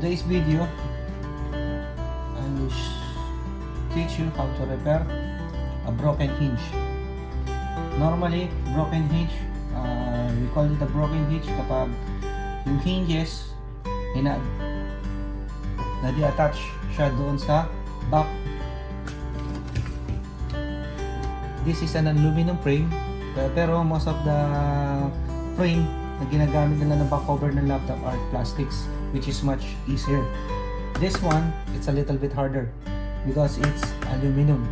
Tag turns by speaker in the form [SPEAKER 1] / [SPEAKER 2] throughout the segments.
[SPEAKER 1] today's video, I will teach you how to repair a broken hinge. Normally, broken hinge, we call it a broken hinge kapag yung hinges na-attach siya doon sa back. This is an aluminum frame, pero most of the frame na ginagamit nila na back cover ng laptop are plastics, which is much easier. This one, it's a little bit harder because it's aluminum.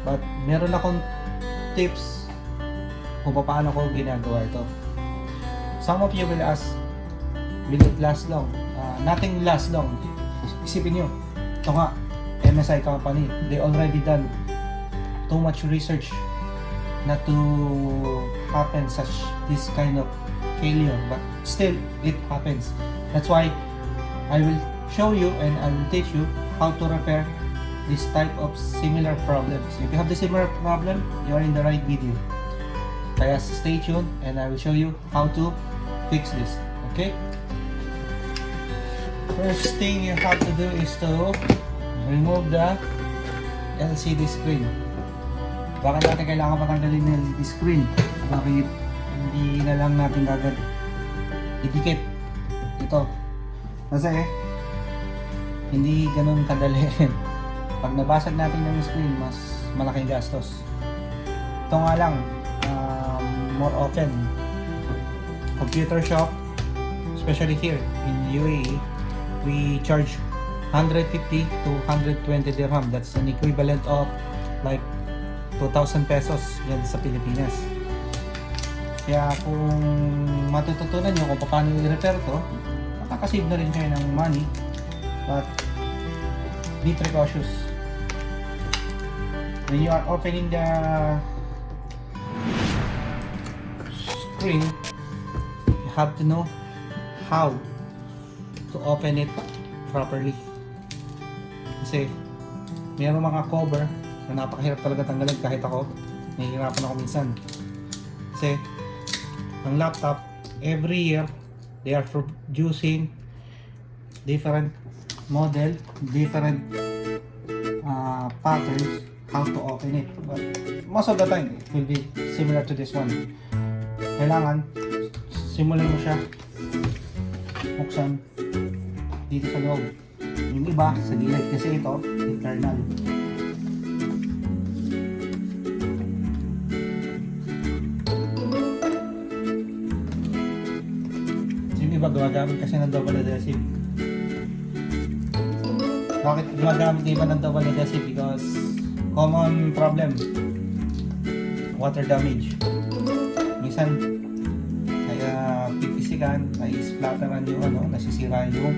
[SPEAKER 1] But meron akong tips kung paano ko ginagawa ito. Some of you will ask, will it last long? Nothing lasts long. Isipin nyo, ito nga, MSI company, they already done too much research not to happen such this kind of failure, but still it happens. That's why I will show you and I will teach you how to repair this type of similar problems. If you have the similar problem, you are in the right video. Kaya stay tuned and I will show you how to fix this. Okay? First thing you have to do is to remove the LCD screen. Bakit natin kailangan patanggalin ng LCD screen? Bakit hindi na lang natin agad idikit ito? Kasi hindi ganun kadali. Pag nabasag natin yung screen, mas malaking gastos. Ito nga lang, more often computer shop, especially here in UAE, we charge 150 to 120 dirham. That's an equivalent of like 2,000 pesos yan sa Pilipinas. Kaya kung matututunan nyo kung paano i-repair to, makakasave na rin kayo ng money, but be precautious. When you are opening the screen, you have to know how to open it properly. Kasi mayroong mga cover na napakahirap talaga tanggalin, kahit ako nahihirapan ako minsan. Kasi ang laptop, every year they are producing different model, different patterns how to open it, but most of the time it will be similar to this one. Kailangan simulan mo siya buksan dito sa loob, yung iba sa gilid, kasi ito internal. Yung iba gumagamit kasi ng double adhesive. Bakit gumagamit iba ng double adhesive? Because common problem, water damage. Minsan kaya pipisikan, ay splatteran yung nasisira yung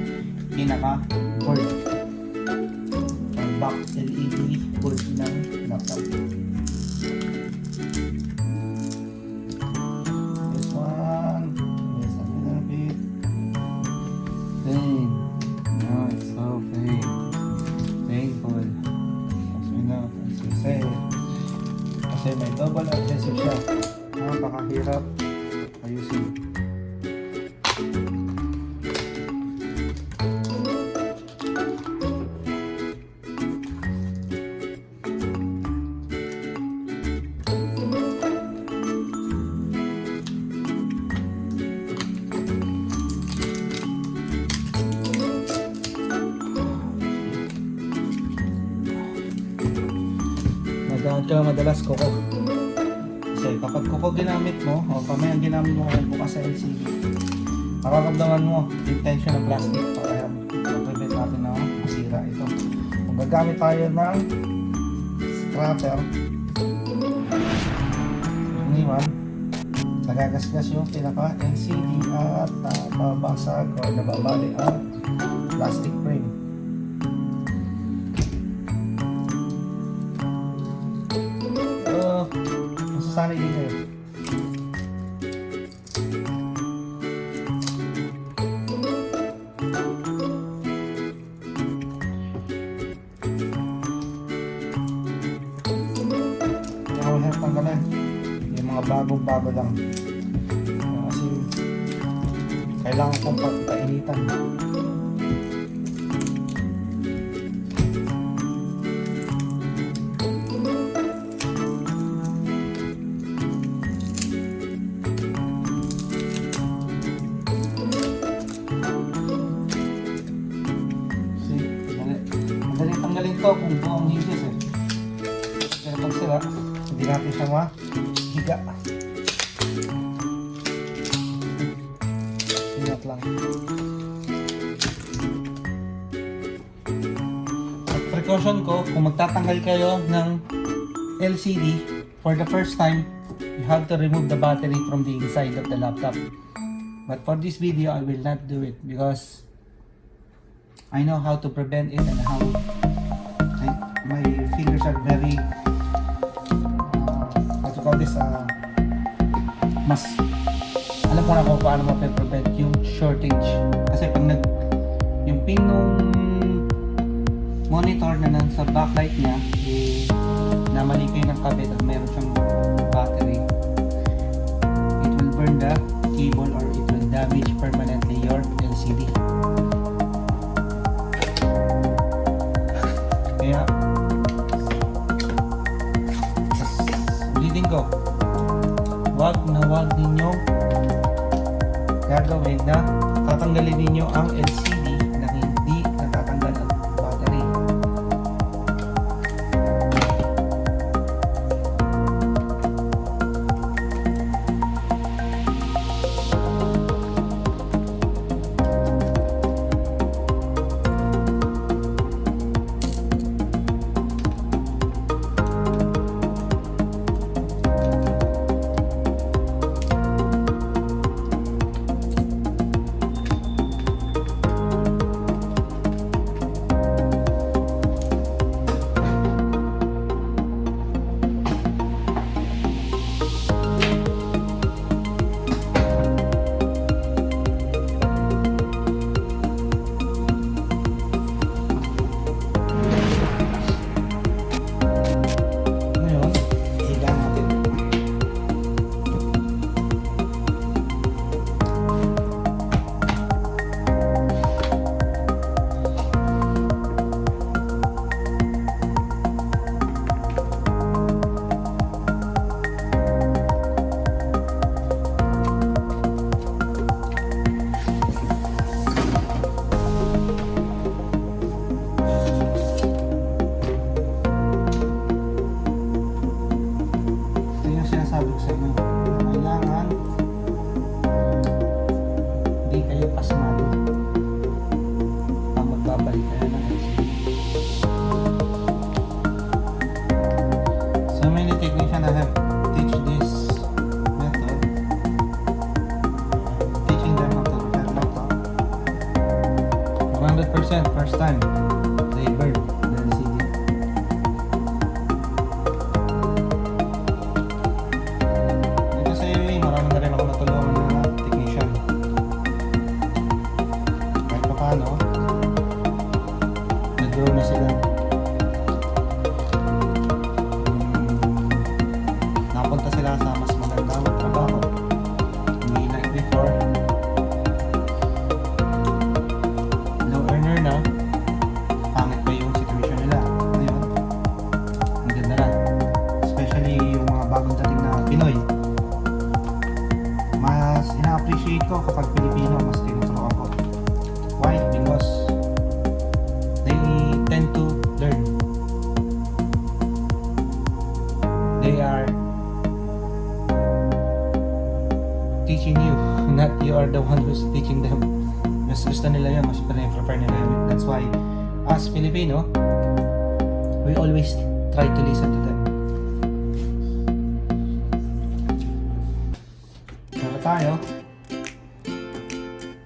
[SPEAKER 1] pinaka board or back LED board ng laptop. This one is a little bit pain. No, it's so painful. As we know, as we say, kasi may double adhesive siya. Napakahirap ayusin. Nagamit ka madalas kuko. Kasi kapag kuko ginamit mo, o pamayang ginamit mo kung bukas sa LCD, makakamdaman mo yung tension ng plastic para prevent natin na masira ito. Kung gagamit tayo ng scraper, iniwan, nagagasgas yung pinaka LCD at nababasag o nababali ang plastic frame. Masasanay din kayo. Kaya tanggalin yung mga bagong-bago lang. Kasi kailangan kong pagpainitan. ito kung buong hinges eh. Pero pag sila, hindi natin siya mahiga. Ingat lang. At precaution ko, kung magtatanggal kayo ng LCD, for the first time, you have to remove the battery from the inside of the laptop. But for this video, I will not do it because I know how to prevent it and how my fingers are very what you call this mas alam ko na kung paano mape-prevent yung shortage kasi pag yung pin nung monitor na nasa backlight niya namali kayo ng kabit at mayroon siyang battery, it will burn the cable or it will damage permanently your LCD. Kaya ulitin ko, wag ninyo gagawin na tatanggalin ninyo ang LCD na hindi natatanggal ang battery. Sabi ko sa inyo, kailangan hindi kayo pasmado pang magbabalik kayo ng LCD. So many technicians have teach this method, teaching them how to repair laptop. 100% first time they burn the LCD. Marami na rin ako natulungan na technician. Kahit pa paano, nag-grow na sila. Napunta sila sa mas magandang trabaho. Hindi like before. Low earner na. Pangit pa yung situation nila. Ngayon, ang ganda na. Especially yung mga bagong dating na Pinoy. Mas ina-appreciate ko kapag Pilipino mas tinuturuan ko. Why? Because they tend to learn. They are teaching you, not you are the one who's teaching them. Mas gusto nila yun, mas prefer nila yun. That's why, as Filipino, we always try to listen to them. Pero tayo,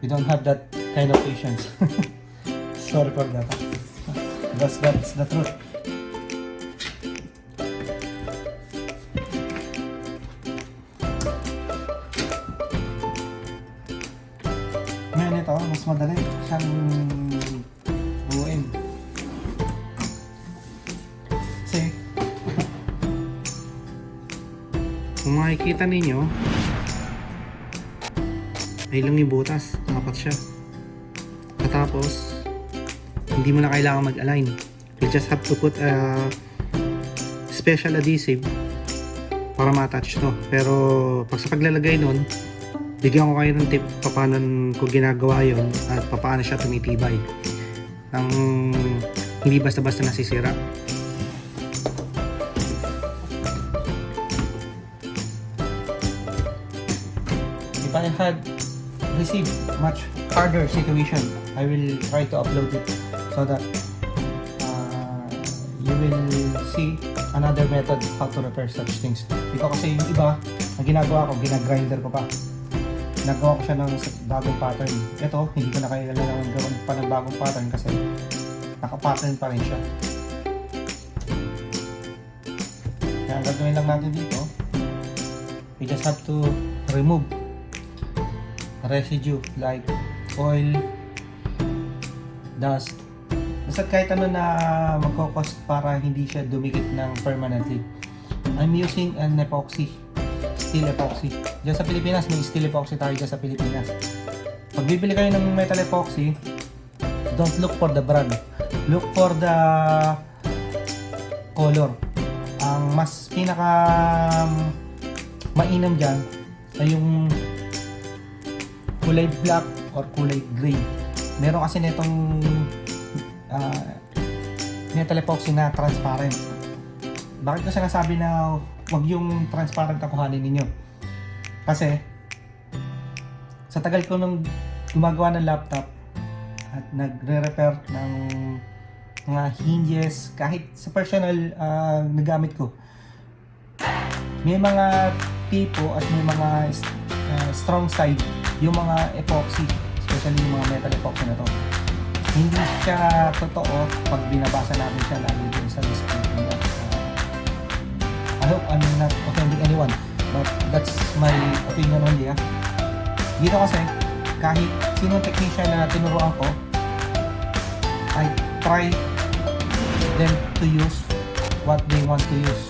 [SPEAKER 1] we don't have that kind of patience. Sorry for that. That's the truth. Ngayon ito, mas madali siyang buuin. Kasi, kung makikita ninyo, ay lang yung butas, apat siya. Tapos, hindi mo na kailangan mag-align. You just have to put a special adhesive para ma-attach to. Pero, pag sa paglalagay nun, bigyan ko kayo ng tip paano ko ginagawa yon at paano siya tumitibay. Ang Hindi basta-basta nasisira. If I had received much harder situation, I will try to upload it so that you will see another method how to repair such things. Because kasi yung iba, ang ginagawa ko, ginagrinder ko pa. Nagawa ko siya ng bagong pattern. Ito, hindi ko na kailangan gawin pa ng bagong pattern kasi naka-pattern pa rin siya. Kaya ang gagawin lang natin dito, we just have to remove residue like oil, dust, basta kahit ano na magkakos para hindi siya dumikit ng permanently. I'm using an epoxy, steel epoxy. Diyan sa Pilipinas, may steel epoxy tayo dyan sa Pilipinas. Pag bibili kayo ng metal epoxy, don't look for the brand. Look for the color. Ang mas pinaka mainam dyan ay yung kulay black or kulay gray. Meron kasi nitong metal epoxy na transparent. Bakit ko sinasabi na wag yung transparent na kuhanin ninyo? Kasi sa tagal ko nung gumagawa ng laptop at nagre-repair ng mga hinges, kahit sa personal nagamit ko, may mga tipo at may mga strong side yung mga epoxy, especially yung mga metal epoxy na to. Hindi siya totoo pag binabasa natin siya lagi din sa description. I hope I'm not offending anyone, but that's my opinion only. Dito kasi, kahit sinong technician na tinuruan ko, I try them to use what they want to use.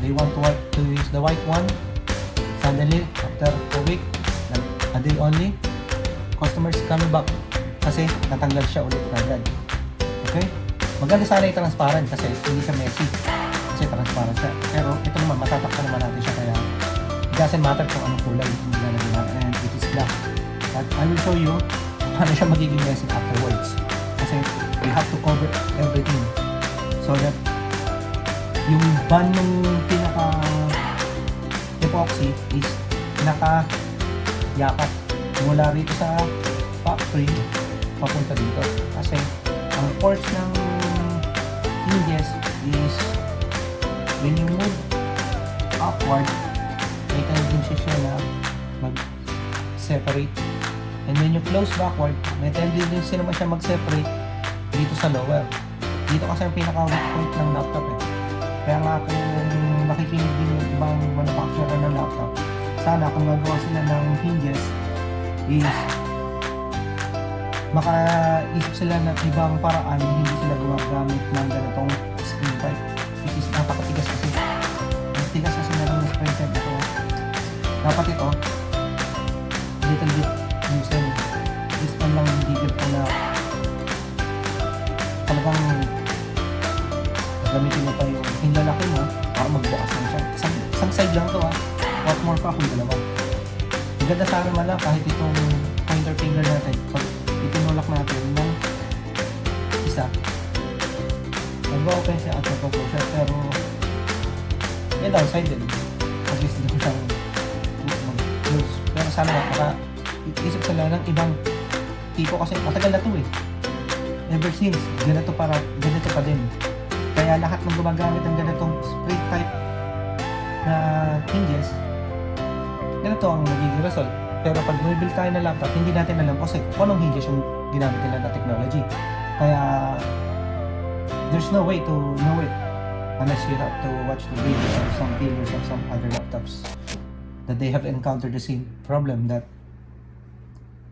[SPEAKER 1] They want to use the white one. Suddenly, after a week, a day only, customers coming back kasi natanggal siya ulit agad. Okay? Maganda sana yung transparent kasi hindi siya messy. Kasi transparent siya. Pero ito naman, matatakpan naman natin siya kaya it doesn't matter kung anong kulay yung nilalagay natin and it is black. But I will show you paano siya magiging messy afterwards. Kasi we have to cover everything so that yung band ng pinaka epoxy is yakat mula rito sa factory papunta dito. Kasi ang force ng hinges is when you move upward, may tendency siya na mag-separate. And when you close backward, may tendency naman siya mag-separate dito sa lower. Dito kasi ang pinaka-weak point ng laptop eh. Kaya nga kung nakikinig din yung ibang manufacturer ng laptop, sana kung gagawa sila ng hinges is makaisip sila ng ibang paraan na hindi sila gumagamit ng ganitong spring pipe, which is napakatigas kasi. Ang tigas kasi na ng spring pipe ito. Dapat ito little bit loosen. This one lang hindi ito na talagang gamitin mo pa yung hinlalaki mo para magbukas lang siya. Isang side lang ito what more pa kung dalawa. Maganda sana man lang kahit itong pointer finger natin, pag itinulak natin ng isa, mag-open siya at mag-open siya, pero may downside din. At least hindi ko siyang mag-close. Pero sana baka isip sila ng ibang tipo kasi matagal na ito eh. Ever since, ganito pa din. Kaya lahat ng gumagamit ng ganitong spring type na hinges, ganito ang nagiging result. Pero pag bumibili tayo ng laptop, hindi natin alam kasi kung anong hinges yung ginamit nila na technology. Kaya there's no way to know it unless you have to watch the videos of some failures of some other laptops that they have encountered the same problem that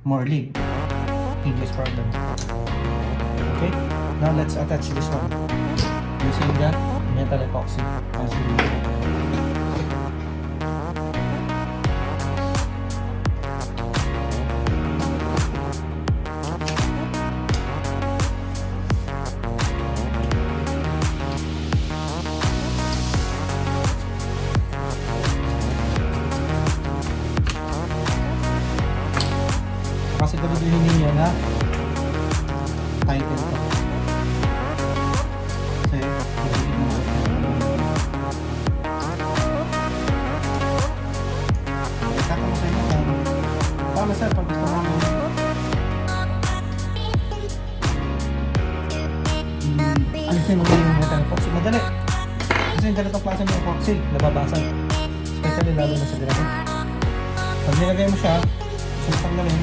[SPEAKER 1] Morley hinges problem. Okay, now let's attach this one using the metal epoxy as usual. Kasi siguraduhin ninyo na tighten ito. Tama sir, pag gusto mo alisin mo yung metal epoxy. Madali. Kasi yung ganitong klase ng epoxy, nababasag. Especially lalo na sa ganito. Pag nilagay mo siya, gusto mo tanggalin,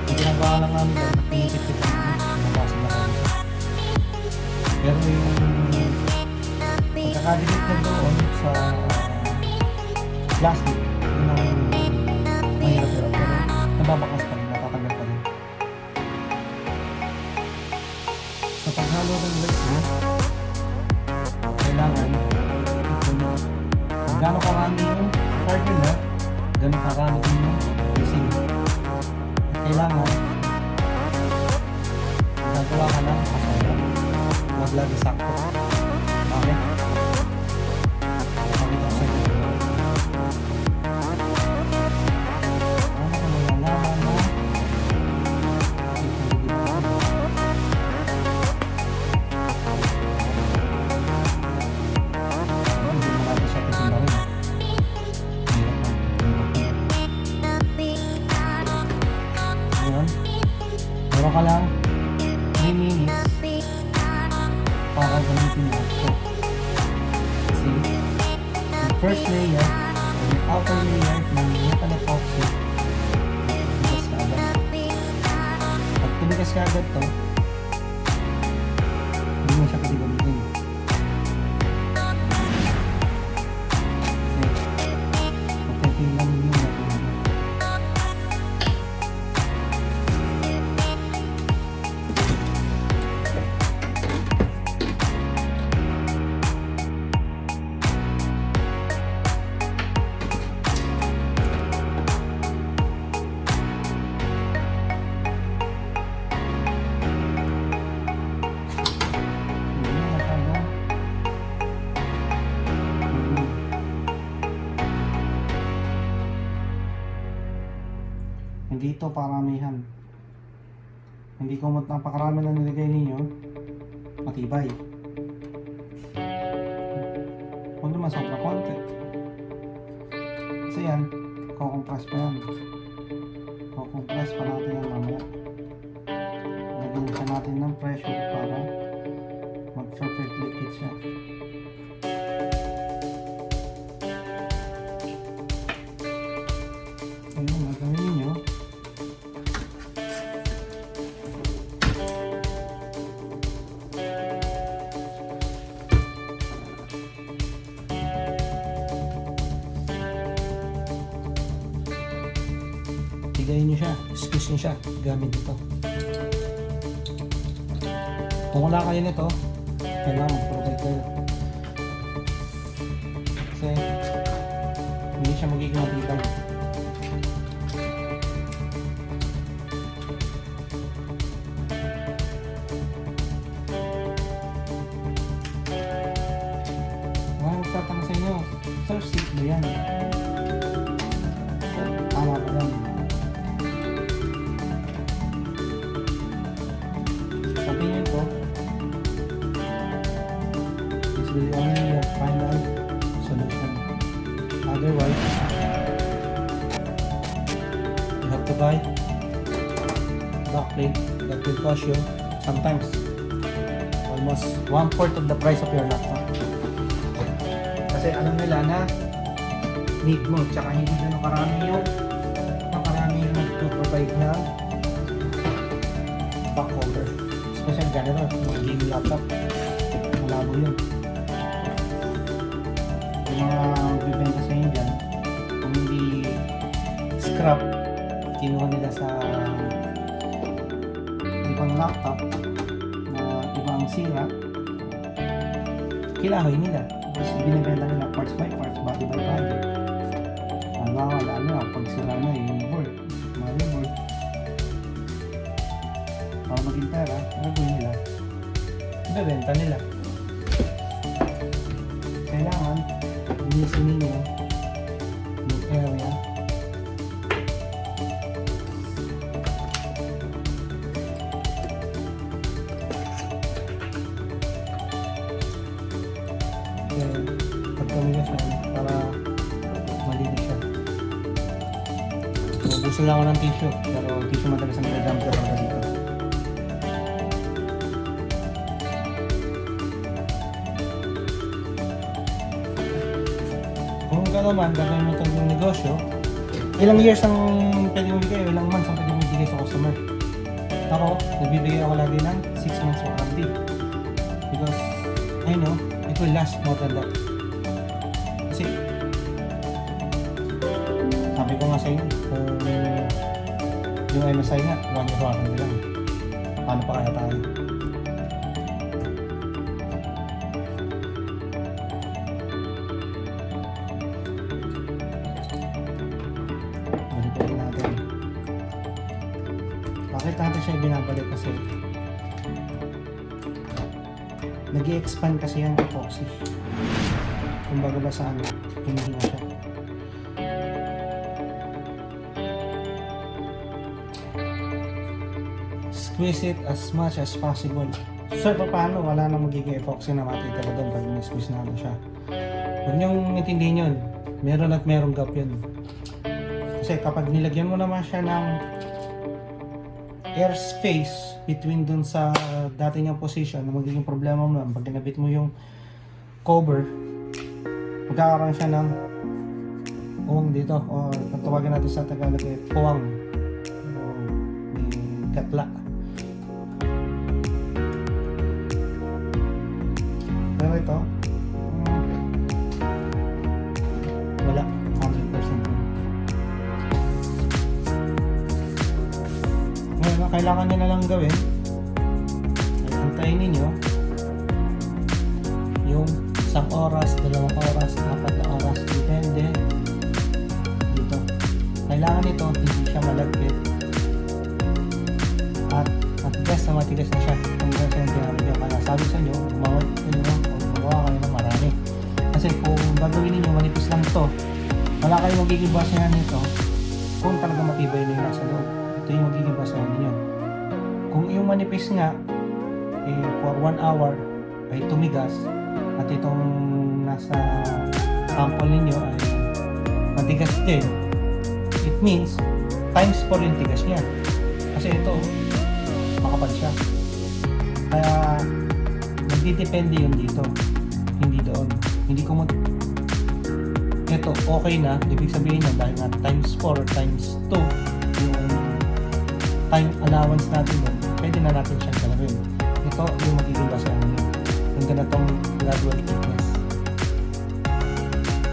[SPEAKER 1] yung ginagawa lang namin doon, pinipit-pit lang namin, nababasag na kami. Pero yung pagkakadikit na doon sa plastic, yun ang mahirap-hirap. Pero nababakas pa rin, natatanggal pa rin. Sa paghalo ng rice mo, kailangan kung gano'ng karami yung formula, gano'ng karami din yung dressing. Kailangan gagawa ka ng kasaya. Huwag lagi sakto. Okay? Pakita ko sa inyo. Ano ka malalaman na meron ka lang 3 minutes para gamitin mo ito. Kasi yung first layer o yung outer layer ng metal epoxy tumigas ka agad. Pag tumigas ka agad to, hindi mo siya pwede gamitin. Kasi magpapin lang yun natin. Hindi ito paramihan. Hindi ko napakarami na nilagay ninyo, matibay. Huwag naman sobra konti. Kasi yan, kukompress pa yan. Kukompress pa natin yan mamaya. Lagyan pa natin ng pressure para mag-perfect liquid siya. Ayun, gagawin ninyo. Tigayin nyo siya, squeeze nyo siya gamit ito. Kung wala kayo nito, kailangan mag-provide kayo. Kasi hindi siya magiging matibay. Magtatang sa inyo, sir, seat mo yan. So, tama pa yan. Sabi nyo ito, this will only your final solution. Otherwise, you have to buy backplate that will cost you sometimes almost 1/4 of the price of your laptop. Kasi alam nila na need mo, tsaka hindi na karami yung mag-provide na back cover. Especially ganito, mga gaming laptop, malabo yun. Yung mga bibenta sa inyo dyan, kung hindi scrap, kinuha nila sa ibang laptop na ibang sira, kilahoy nila. Tapos binibenta nila parts by parts, body by body. Halimbawa, lalo na pag sira na yung board, motherboard. Para maging pera, gagawin nila, ibebenta nila. Kailangan linisin ninyo yung area pagkamigas siya para malinis siya. Gusto lang ako ng tissue, pero tissue madalas ang pinadamp ko talaga dito. Kung ka naman, gagawin mo itong negosyo, ilang years ang pwede mo bigay, ilang months ang pwede mo bigay sa customer. Ako, nagbibigay ako lagi ng 6 months warranty. Because I know it will last more than that. Kasi sabi ko nga sa inyo, kung yung MSI nga, 1 year warranty lang. Paano pa kaya tayo? Balikin natin. Bakit natin siya binabalik? Kasi nag-i-expand kasi yung epoxy. Kumbaga ba sa ano, hinihinga siya. Squeeze it as much as possible. Sir, paano? Wala na magiging epoxy na matitira doon pag ni-squeeze natin siya. Huwag niyong intindihin yun. Meron at merong gap yun. Kasi kapag nilagyan mo naman siya ng air space between dun sa dati niyang position, na magiging problema mo naman pag kinabit mo yung cover, magkakaroon siya ng uwang dito, o kung tawagin natin sa Tagalog ay puwang, o may katla. Pero ito, wala, 100%. Ngayon, ang kailangan nyo na lang gawin ay antayin ninyo yung 1 oras, 2 oras, 4 na oras, depende dito. Kailangan nito hindi siya malagkit at best na matigas na siya kung gano'n yung ginamit nyo. Kaya sabi sa inyo, magawa kayo ng marami. Kasi kung gagawin ninyo manipis lang to, wala kayong magiging basehan nito kung talaga matibay na yung nasa loob. Ito yung magiging basehan ninyo. Kung yung manipis nga for 1 hour ay tumigas at itong nasa sample ninyo ay matigas din, it means times 4 yung tigas niya. Kasi ito, makapal siya. Kaya nagdidepende yun dito, hindi doon. Hindi ko ito, okay na, ibig sabihin nyo dahil nga times 4 or times 2 yung time allowance natin doon, pwede na natin siyang galawin. Ito yung magiging basehan nyo, yung ganitong gradual thickness.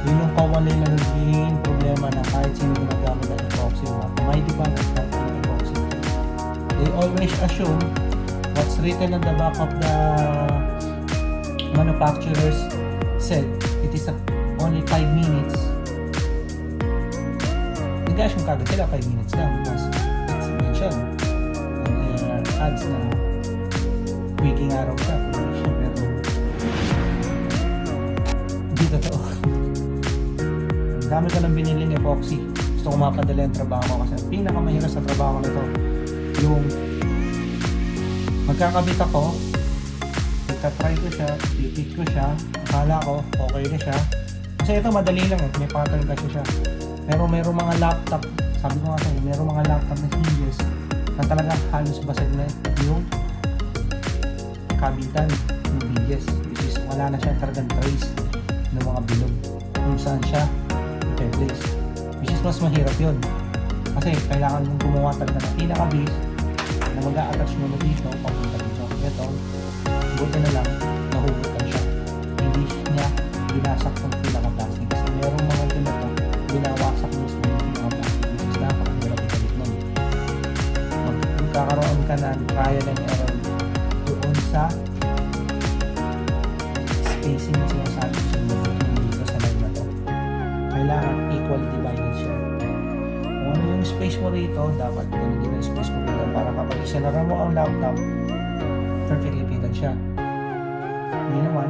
[SPEAKER 1] Yun yung commonly na naging problema na kahit sino gumagamit ng epoxy, may di ba ng epoxy, they always assume what's written on the back of the manufacturer's said it is only 5 minutes. Nag-assume kagad sila 5 minutes lang because it's mentioned on ads na waking araw siya, pero hindi totoo. Ang dami ko nang biniling epoxy. Gusto ko mapadali ang trabaho ko kasi ang pinakamahirap sa trabaho nito yung magkakabit ako, itatry ko siya, ipit ko siya, akala ko okay na siya. Kasi ito madali lang may pattern kasi siya. Pero mayroong mga laptop, sabi ko nga sa'yo, mayroong mga laptop na hinges na talagang halos basag na yung kabitan ng hinges, which is wala na siya talagang trace ng mga bilog kung saan siya i-place, which is mas mahirap yun kasi kailangan mong gumawa talaga ng pinaka-base na mag-a-attach mo na dito papunta dito. Ito, buti na lang nahugutan siya, hindi niya binasak ng pinaka-plastic kasi merong mga ganito binawasak mismo yung pinaka-plastic, which is napakahirap ikalit nun. Magkakaroon ka ng trial and error doon sa spacing na sinasabi sa dito sa line na to. Kailangan equally divided siya. Kung ano yung space mo rito, dapat ganun din ang space mo rito para kapag isinara mo ang laptop, perfectly fitted siya. Hindi naman,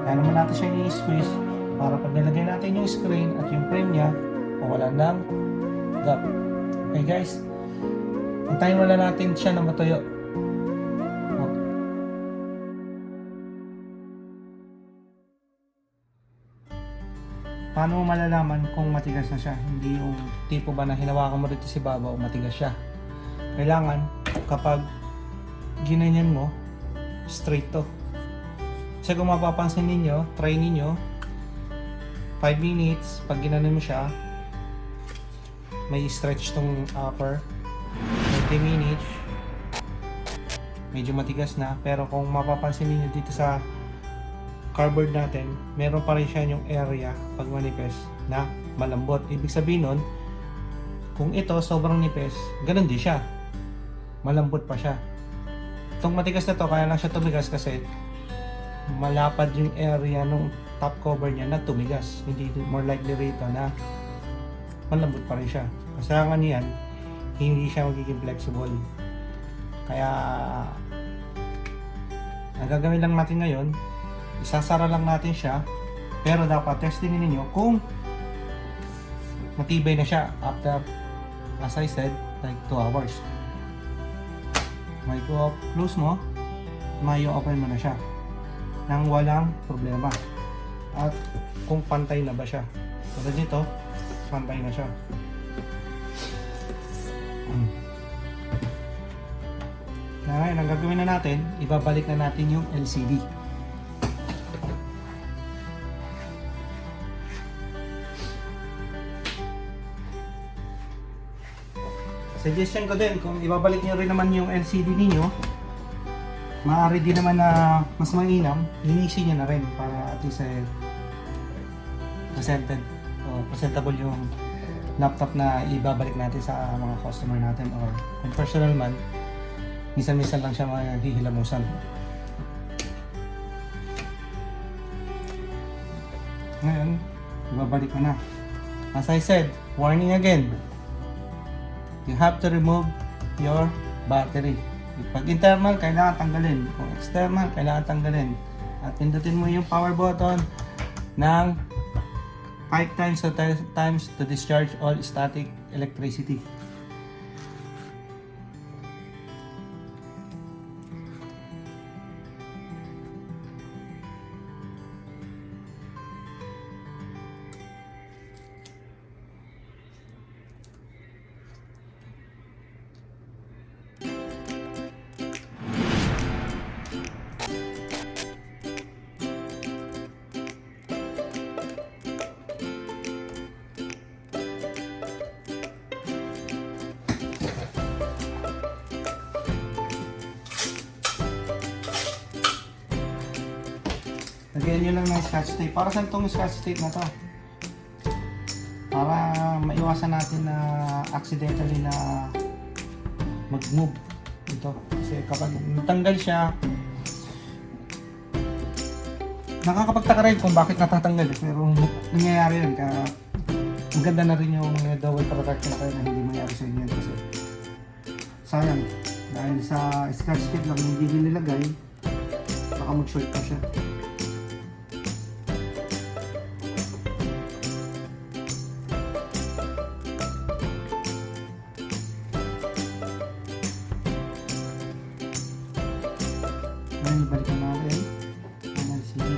[SPEAKER 1] kaya naman natin siya i-squeeze para pag nilagay natin yung screen at yung frame niya, mawala ng gap. Okay guys, antayin wala natin siya na matuyo. paano mo malalaman kung matigas na siya? Hindi yung tipo ba na hinawakan mo dito si babaw, matigas siya. Kailangan kapag ginanyan mo, straight to. Kasi kung mapapansin ninyo, try ninyo 5 minutes, pag ginanon mo siya, may stretch tong upper. 20 minutes, medyo matigas na. Pero kung mapapansin niyo dito sa cardboard natin, meron pa rin siya yung area pag manipis na malambot. Ibig sabihin nun, kung ito sobrang nipis, ganun din siya. Malambot pa siya. Itong matigas na to, kaya lang siya tumigas kasi malapad yung area nung top cover niya na tumigas. Hindi, more likely rito na malambot pa rin siya. Kasayangan niyan, hindi siya magiging flexible. Kaya ang gagawin lang natin ngayon, isasara lang natin siya, pero dapat testingin niyo kung matibay na siya after, as I said, like 2 hours. May close mo, may open mo na siya nang walang problema. At kung pantay na ba siya. Tulad nito, pantay na siya. Ngayon, ang gagawin na natin, ibabalik na natin yung LCD. Suggestion ko din, kung ibabalik nyo rin naman yung LCD ninyo, maaari din naman na mas mainam, linisin nyo na rin para at least presentable yung laptop na ibabalik natin sa mga customer natin, or kung personal man, minsan-minsan lang siya mahihilamusan. Ngayon, ibabalik ko na. As I said, warning again, you have to remove your battery. Pag internal, kailangan tanggalin. Kung external, kailangan tanggalin. At pindutin mo yung power button ng 5 times to discharge all static electricity. Lagyan nyo lang ng scotch tape. Para saan itong scotch tape na to? Para maiwasan natin na accidentally na mag-move ito. Kasi kapag natanggal siya, nakakapagtaka rin kung bakit natatanggal. Pero nangyayari yun. Kaya maganda na rin yung double protection kayo na hindi mangyari sa inyo. Kasi sayang, dahil sa scotch tape lang hindi nilagay, baka mag-short pa siya. Ngayon, balikan natin ang LCD.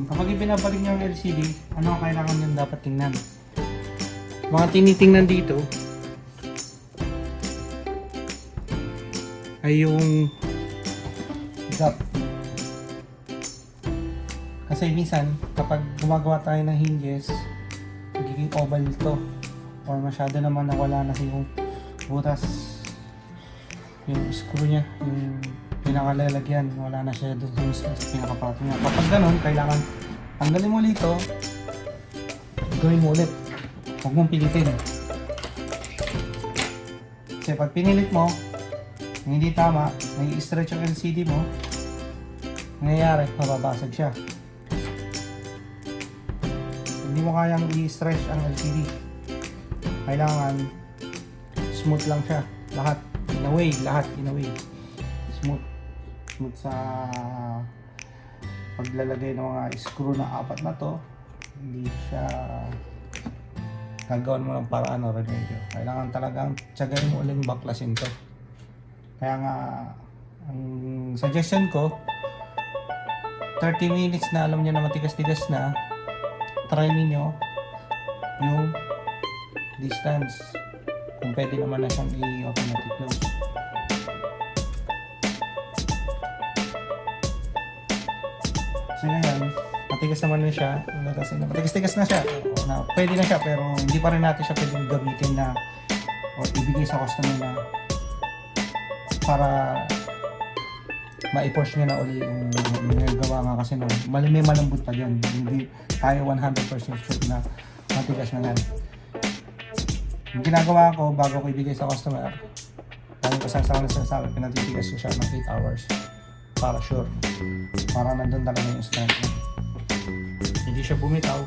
[SPEAKER 1] Kapag ibinabalik niyo ang LCD, ano ang kailangan nyo dapat tingnan? Mga tinitingnan dito ay yung gap. Kasi minsan, kapag gumagawa tayo ng hinges, magiging oval ito, or masyado naman nawala na yung butas, yung screw nya, yung pinakalalagyan, wala na siya doon sa pinakapato niya. Kapag ganun, kailangan tanggalin mo ulit ito, gawin mo ulit, huwag mong pilitin. Kasi pag pinilit mo, hindi tama, may stretch yung LCD mo, nangyayari, mababasag siya. Hindi mo kayang i-stretch ang LCD. Kailangan smooth lang siya. Lahat. In a way. Smooth. Smooth sa paglalagay ng mga screw na 4 na to. Hindi siya gagawin mo ng paraan o remedyo. Kailangan talagang tiyagain mo uling baklasin to. Kaya nga, ang suggestion ko, 30 minutes na alam niyo na matigas-tigas na, try niyo yung distance. Kung pwede naman na siyang i-automatic close. So ngayon, matigas naman na siya. Matigas-tigas na siya. Na, pwede na siya pero hindi pa rin natin siya pwedeng gamitin na o ibigay sa customer na para ma-push niya na uli yung nagawa nga kasi no, may malambot pa dyan. Hindi tayo 100% sure na matigas na yan. Yung ginagawa ko bago ko ibigay sa customer, dahil ko sinasabi, pinatitigas ko siya ng 8 hours para sure. Para nandun talaga yung strength niya. Hindi siya bumitaw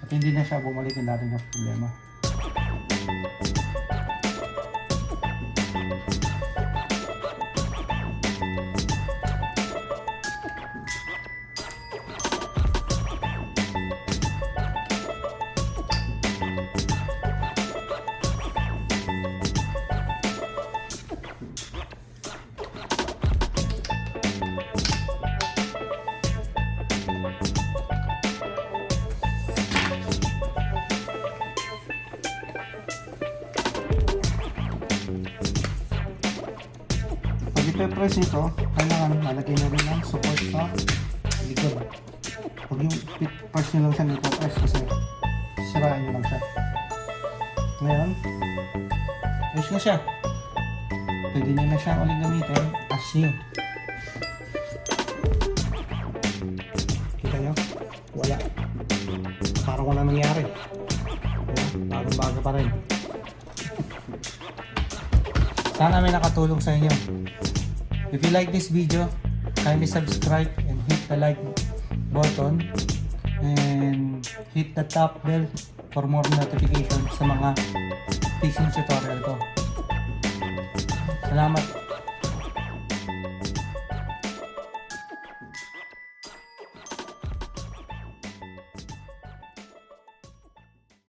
[SPEAKER 1] at hindi na siya bumalik yung dating problema. Pag-press nito, kailangan malagay na rin ng support sa likod. Huwag yung press nyo lang siya nito, press kasi sirain nyo lang siya. Ngayon, press na siya. Pwede nyo na siya ulit gamitin as new. Kita nyo? Wala. Parang wala nangyari. Bagong-bago pa rin. Sana may nakatulong sa inyo. If you like this video, kindly subscribe and hit the like button and hit the top bell for more notifications sa mga fishing tutorial ko. Salamat.